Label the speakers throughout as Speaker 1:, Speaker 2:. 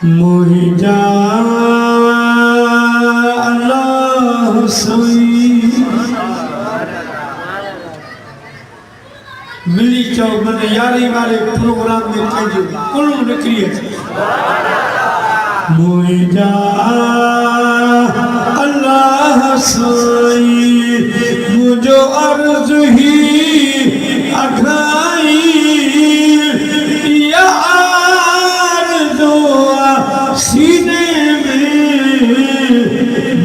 Speaker 1: मुहिंजा अल्लाह साईं मिली चौ मन यारी वाले प्रोग्राम में कजो कुल्लू निकली मुहिंजा अल्लाह साईं मुझो अर्ज ही अघाई सीने में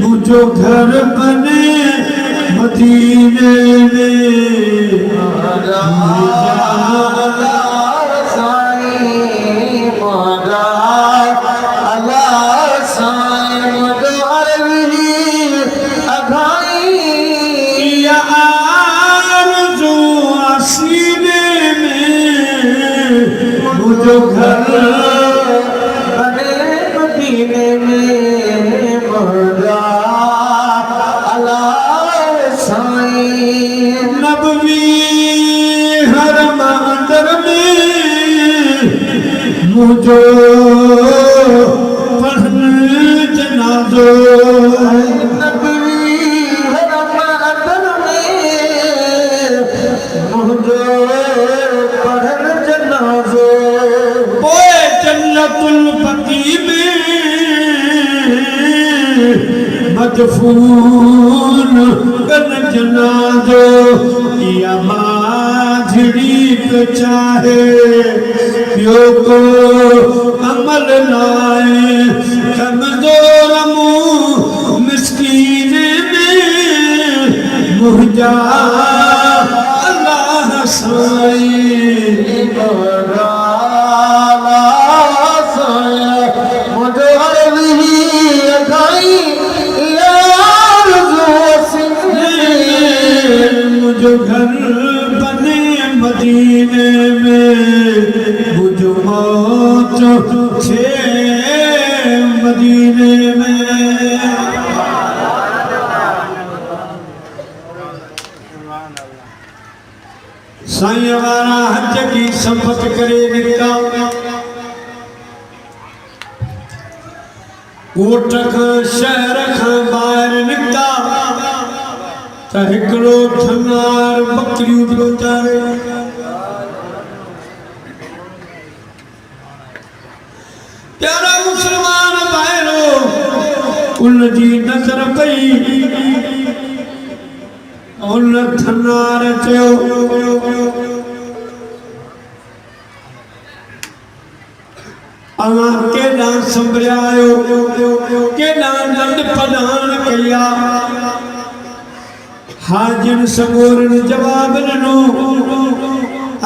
Speaker 1: मुझो घर बने मदीने में मुझो घर मुझो पढ़न जनाजो नबी हरम अंदर में मुझो पढ़न जनाजो ओए जन्नतुल बकी में मदफून कन जनाजो या माझड़ी को चाहे यो को अमल लाए कमजोर मुँह मिस्कीन में मुझा अल्लाह साईं मुझे मुझो घर बने मदीने में मुझो मौत छे मदीने में साईं वारा हज की संपत करे निका कोट खां शहर खां ॿाहिरि निकिता त हिकिड़ो थनार बकरियूं पियो चारे प्यारा मुसलमान भाइरो उन जी नज़र पई उन थनार चयो अवां केॾां संभरिया आहियो केॾां नंढ पढ़ान कया हाजिन सगोरन जवाब ॾिनो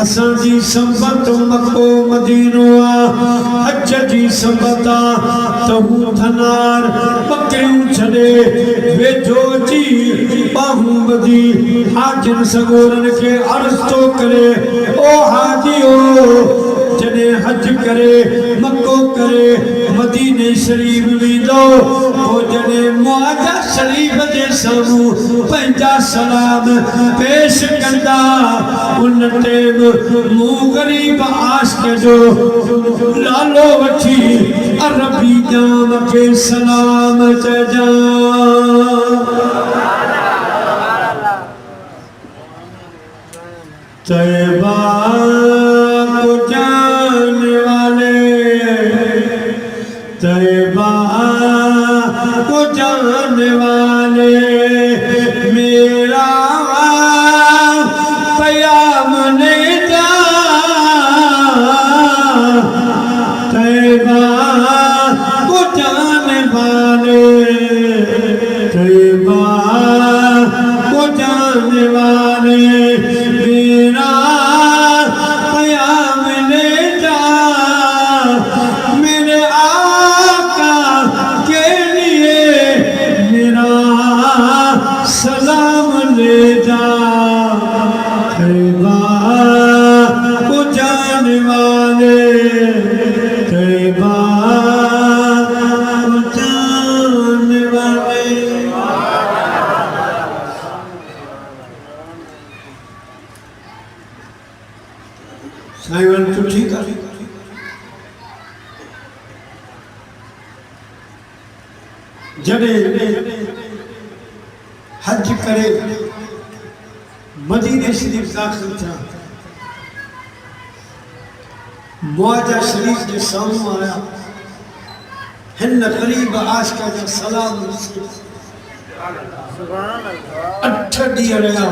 Speaker 1: असां जी संबत मको मदीनो आ हज जी संबत आ त हू थनार बकरियूं छॾे वेझो अची बाहूं ॿधी हाजिन सगोरन खे अर्ज़ थो करे ओ हाजियो जॾहिं हज करे मको करे मदीने शरीफ वेंदो पोइ जॾहिं मुआजा शरीफ जे साम्हूं पंहिंजा सलाम पेश कंदा उन टेम मूं ग़रीब आशिक़ जो लालो वठी अरबी जाम खे सलाम चइजां तैबा को जाने वाले तैबा को जाने वाले मेरा क़याम ले जा तैबा को जाने वाले तैबा को जाने वाले मेरा क़याम ले जा मेरे आका के लिए मेरा सलाम ले जा तैबा को जाने वाले तैबा को जाने वाले साईं तो ठीक है जॾे हज करे मदीने शरीफ दाखिल थिया मुआजा शरीफ के साम्हूं आया हिन ग़रीब आशिक़ जा सलाम 8 ॾींहं रहिया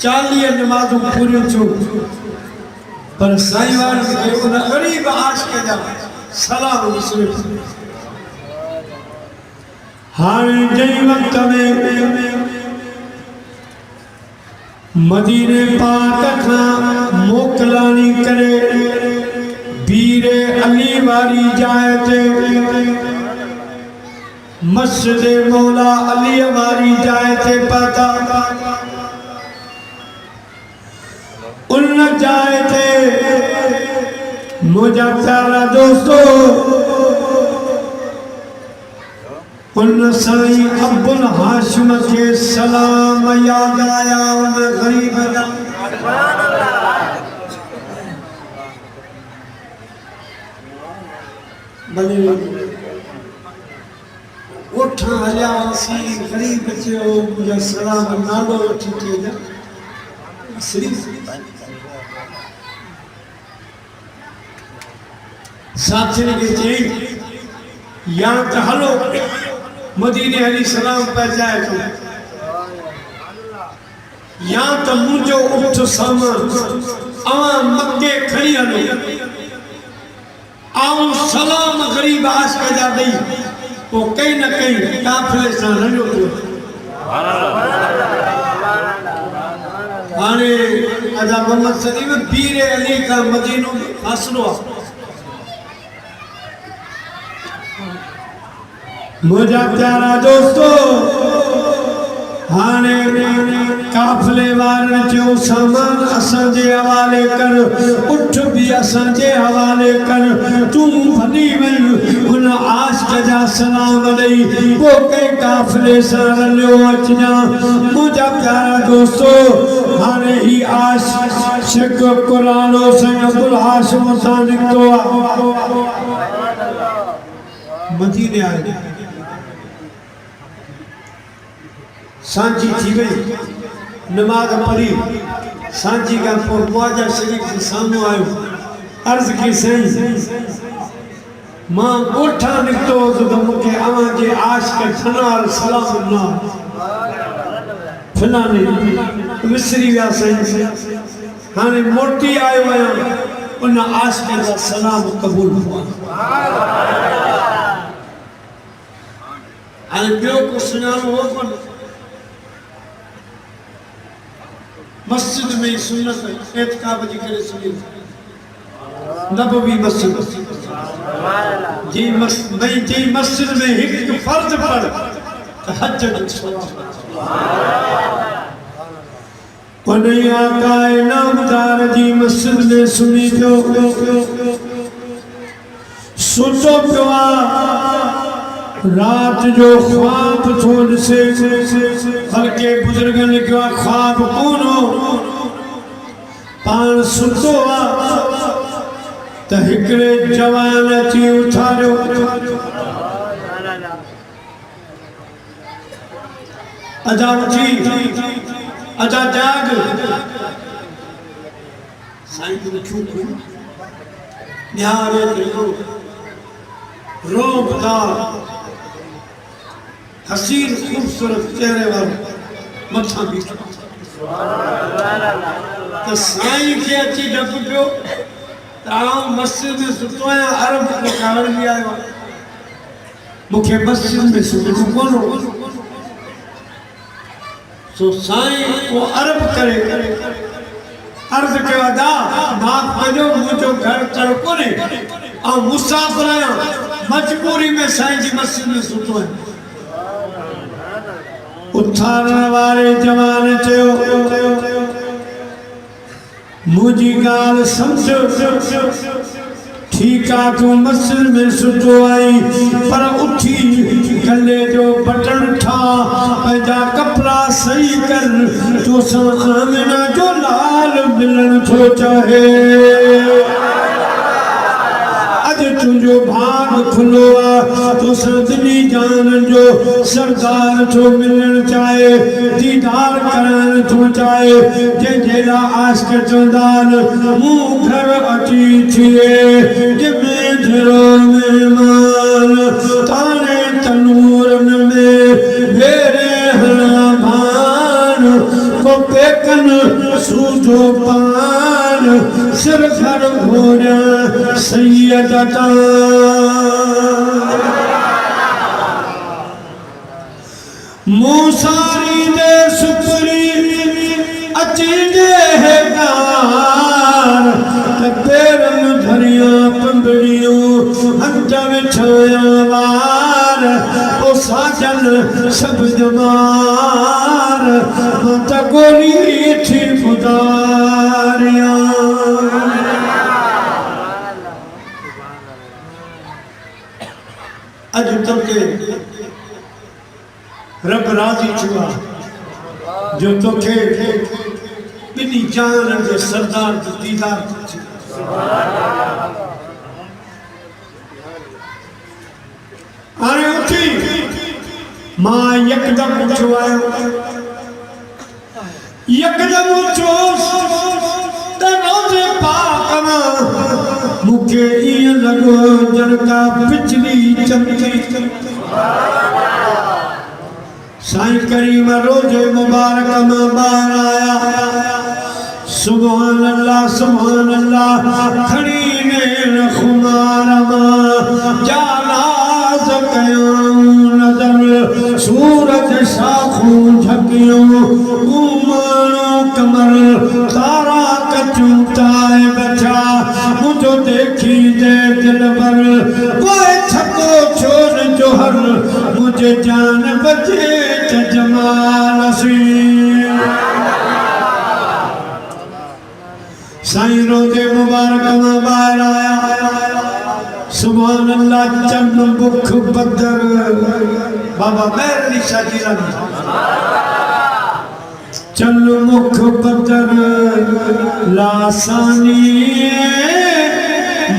Speaker 1: 40 नमाज़ूं पूरियूं थियूं पर साईं वारनि खे उन ग़रीब आशिक़ जा सलाम सिर्फ़ हाणे जंहिं वक़्त में मदीने पाक खां मोकलानी करे बीरे अली वारी जाइ ते मस्जिद मौला अली वारी जाइ ते पहुता उन जाइ ते मुंहिंजा प्यारा दोस्तों उन साईं अब्दुल हाशिम के सलाम याद आया उन गरीब जा भले उठा हलियासी गरीब चयो मुंहिंजा सलाम नालो वठी कया सिर्फ़ साथियुनि खे चई या त हलो मदीने हली सलाम पहुचाए थो या त मुंहिंजो उठ सामान अवां मके खणी हलो आऊं सलाम गरीब आशिक़ जा ॾेई पोइ कई न कई काफ़िले सां हलियो पियो हाणे अदा मोहम्मद शरीफ बीरे अली खां मदीनो फासिलो आहे मुझा प्यारा दोस्तों हाने काफले वारन जो सामान असांजे हवाले कर उठ भी असांजे हवाले कर तू भली वई उन आशिक़ जा सलाम ॾेई पोइ के काफले सां हलियो अचजा मुझा प्यारा दोस्तों हाने ही आशिक़ कुरानो साईं अब्दुल हाशिम सां निकितो आहे मदीने आए सांची थी गई नमाज पढ़ी सांची का पोइ मुआजा शरीफ के साम्हूं आयो अर्ज़ की साईं मां ॻोठां निकितो हुअसि त मूंखे अव्हां जे आशिक़ छनार सलाम ॾिना फलाणे विसरी विया साईं हाणे मोटी आयो आहियां उन आशिक़ जा सलाम क़बूल हुआ हाणे ॿियो को सुञाणो हो कोन मस्जिद में सुन्नत एतिकाब जी करे सुनी नबवी मस्जिद जी मस्जिद में एक फर्ज पढ़ हज पने आका इनामदार जी मस्जिद में सुनी पियो सोचो पियो रात जो ख्वाब थो ॾिसे हल्के बुजुर्गनि कयो ख्वाब कोन हो पाण सुतो त हिकिड़े जवान अची उथारियो अजा उठी अजा जाग साईं उठूं न्यारे रोबदार हसीन खूबसूरत चेहरे वालो मथा बीठो तो साईं खे अची डप पियो त आउं मस्जिद में सुतो आहियां अरब को कारण बि आयो मूंखे मस्जिद में सुतो कोन हो सो साईं को अरब करे अर्ज़ कयो अदा मां पंहिंजो मुंहिंजो घर तर कोन्हे ऐं मुसाफ़िर आहियां मजबूरी में साईं जी मस्जिद में सुतो आहियां उथारण वारे जवान चयो मुझी गाल समझ ठीक आ तू मस्जिद में सुतो आई पर उठी गले जो बटन ठा पंहिंजा कपड़ा सही कर तो आमिना जो लाल मिलन थो चाहे अज तुझो भाग खुलो तो सदनी जान जो सरदार तो मिलन चाहे दीदार करन तो चाहे जे जेला आशिक चंदान मुंह घर अची थिए जिमे धरो मेहमान ताने तनूरन में भेरे हला भान को पेकन सूझो पान सिर घर घोड़ा सैयदता मूसारी दे सुपरी अची दे है कार तेरन धरिया पंबड़ियों अंत बिछाया वार ओ साजन सब जमार मत गोली थी खुदारिया अज तक रब राजी छुआ जो तोखे बिनी जान जे सरदार जो दीदार अरे उठी मां यकदम उठवायो यकदम उठो त रोजे पाक में मुखे ये लगो जड़का बिजली चमकी साईं करीम रोजे मुबारक में बाहर आया सुभान अल्लाह खड़ी ने खुमार जानाज कयूं नजर सूरज शाखूं झकियूं घूमणो कमर तारा कचूं ताए बचा मुझो देखी दे दिल भर कोई छको छोड़ जोहर मुझे जान बचे जमाल सी साईं रोजे मुबारक में बाहर आया सुभान अल्लाह चंद मुख बदर बाबा मेरी शादिरा चंद मुख बदर लासानी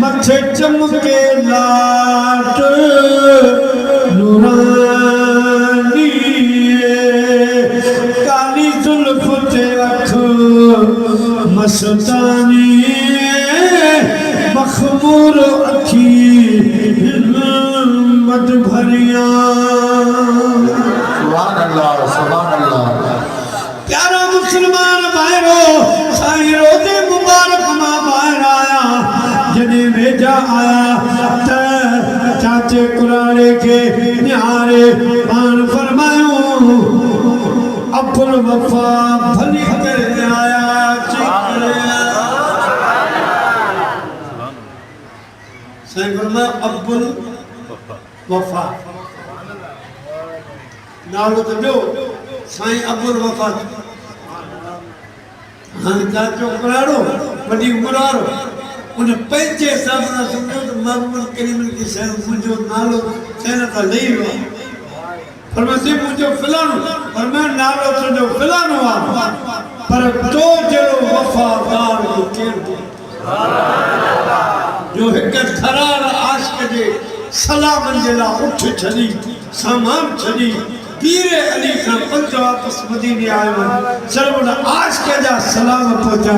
Speaker 1: मथे चमके लाट नूरानी काली जुल्फ ते अख मस्तानी मखमूर अखी मत भरिया सुभान अल्लाह प्यारा मुसलमान भाईरो साईं रोजे मुबारक में बाहर आया जने भेजा आया त चाचे कुराने के निहारे पान फरमायो अब्दुल वफा भली कर आया साईं फरमाया अब्दुल वफा नालो तो दो साईं अब्दुल वफा हाँ चाचो कुरानो वडी उमरारो उन पंहिंजे हिसाब सां सम्झो त महबूब करीम की शइ मुंहिंजो नालो चइण त लही वियो पर मैं मुंहिंजो फिलानो पर मैं नालो तुंहिंजो फिलानो आहे पर तो जहिड़ो वफ़ादार को केरु जो हिक थरार आशिक़ जे सलामनि जे लाइ उठ छॾी सामान छॾी पीरे अली खां पंज वापस मदीने आयो सर्वण आशिक़ जा सलाम पहुचा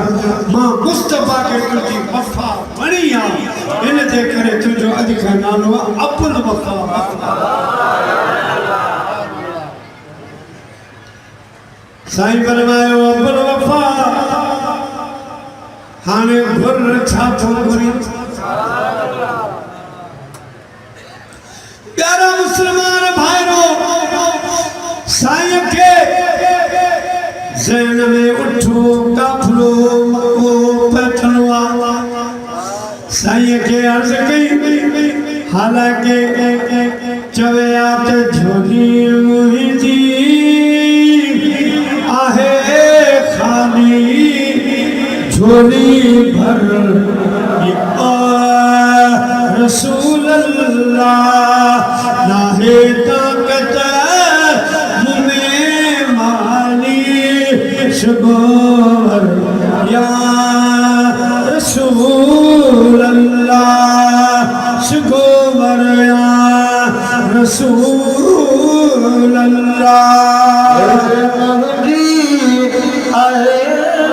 Speaker 1: मां मुस्तफा के तुझी वफ़ा बणी आहे इन ते करे तुंहिंजो अॼु खां नालो आहे अब्दुल वफ़ा साईं फरमायो अब्दुल वफ़ा हाणे घुर छा थो घुरी प्यारा मुसलमान भाइरो साईं के ज़हन में उठो काफिलो बैठनो आहे साईं के अर्ज़ कई हालांकि चवया त झोली मुंहिंजी आहे खाली झोली भर रसूल अल्लाह नाहे ताकत मुने माली शगोर या रसूल अल्लाह शुगो वरया रसूल अल्लाह
Speaker 2: आए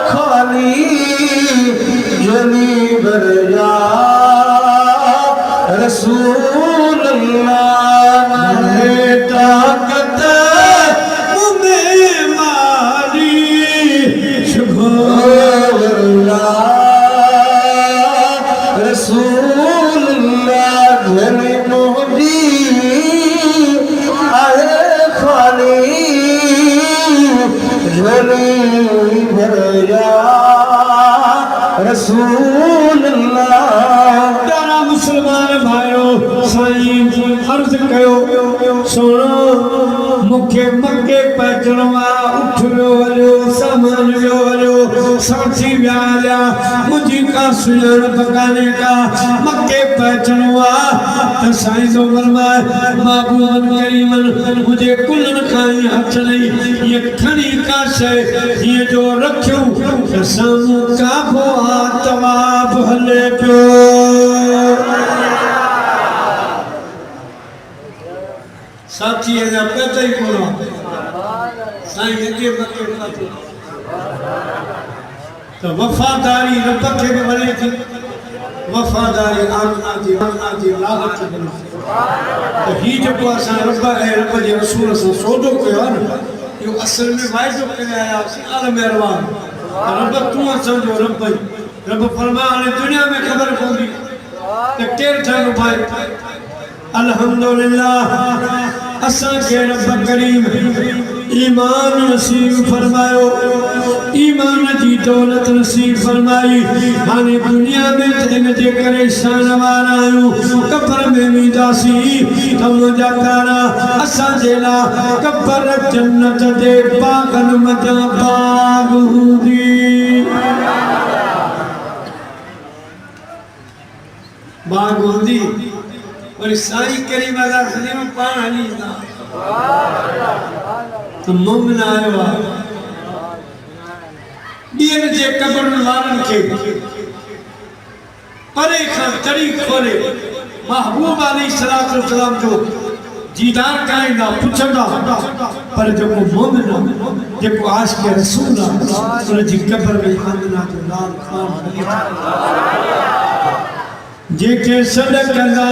Speaker 2: खाली जली वरया रसूल अल्लाह
Speaker 1: ताकत मुझे मारी शुगो
Speaker 2: रसूल अल्लाह जली मोदी आए खाली जली भरया रसूल अल्लाह।
Speaker 1: प्यारा मुसलमान भाइयों साईं अर्ज कयो सुनो मुखे मक्के पचणवा उठ वियो सामान वियो साथी व्याल्या मुझी का सुन पकाने का मक्के पचणवा त साईं जो फरमाए महबूबन करीमन मुझे कुलन खाई हथ नहीं ये खणी का शे ये जो रखियो त सामू का भो तवाब हले पियो साथी है ना पता ही कोना साईं के मक्के पाते तो वफादारी रब के भी बने थी वफादारी आमना जी लागत बने तो ही जो असां रब जे रसूल से सौदो कयो न यो असल में वायदो करे आया अल मेहरबान रब तू समझो रब फरमाए दुनिया में खबर पवंदी तो केर ठनो भाई अल्हम्दुलिल्लाह असा के रब करीम ईमान नसीब फरमायो ईमान जी दौलत नसीब फरमाई हाने दुनिया में तेन जे करे शान वारा आयो कब्र में भी दासी तम जा प्यारा असा जेला कब्र जन्नत दे बागन मजा बाग हुंदी बाग हुंदी और साईं करीम अल्लाह खलीम पान हली दा तो मोमिन आयो ॾींहं जे कब्र वारन के परे खां तड़ी खोले महबूब अलैहिस्सलातु वस्सलाम जो दीदार काईंदा पुछंदा पर जेको मोमिन जेको आशिक़ रसूल उन जी कब्र में आमना जो नाम खान जेके सॾ कंदा